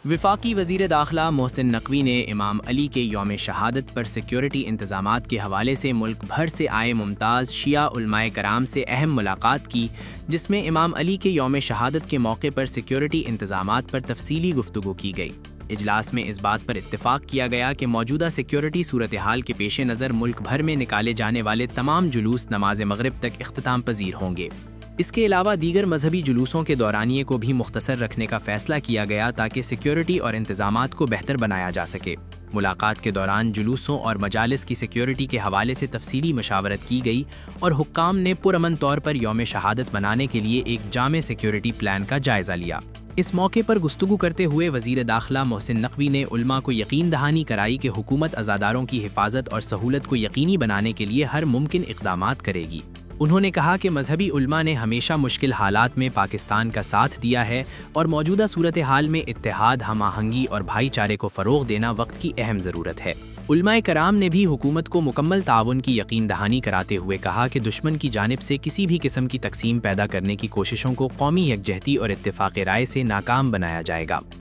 وفاقی وزیر داخلہ محسن نقوی نے امام علی کے یوم شہادت پر سیکیورٹی انتظامات کے حوالے سے ملک بھر سے آئے ممتاز شیعہ علماء کرام سے اہم ملاقات کی، جس میں امام علی کے یوم شہادت کے موقع پر سیکیورٹی انتظامات پر تفصیلی گفتگو کی گئی۔ اجلاس میں اس بات پر اتفاق کیا گیا کہ موجودہ سیکیورٹی صورتحال کے پیش نظر ملک بھر میں نکالے جانے والے تمام جلوس نماز مغرب تک اختتام پذیر ہوں گے۔ اس کے علاوہ دیگر مذہبی جلوسوں کے دورانیے کو بھی مختصر رکھنے کا فیصلہ کیا گیا تاکہ سیکیورٹی اور انتظامات کو بہتر بنایا جا سکے۔ ملاقات کے دوران جلوسوں اور مجالس کی سیکیورٹی کے حوالے سے تفصیلی مشاورت کی گئی اور حکام نے پرامن طور پر یوم شہادت منانے کے لیے ایک جامع سیکیورٹی پلان کا جائزہ لیا۔ اس موقع پر گفتگو کرتے ہوئے وزیر داخلہ محسن نقوی نے علماء کو یقین دہانی کرائی کہ حکومت عزاداروں کی حفاظت اور سہولت کو یقینی بنانے کے لیے ہر ممکن اقدامات کرے گی۔ انہوں نے کہا کہ مذہبی علماء نے ہمیشہ مشکل حالات میں پاکستان کا ساتھ دیا ہے اور موجودہ صورتحال میں اتحاد، ہم آہنگی اور بھائی چارے کو فروغ دینا وقت کی اہم ضرورت ہے۔ علماء کرام نے بھی حکومت کو مکمل تعاون کی یقین دہانی کراتے ہوئے کہا کہ دشمن کی جانب سے کسی بھی قسم کی تقسیم پیدا کرنے کی کوششوں کو قومی یکجہتی اور اتفاق رائے سے ناکام بنایا جائے گا۔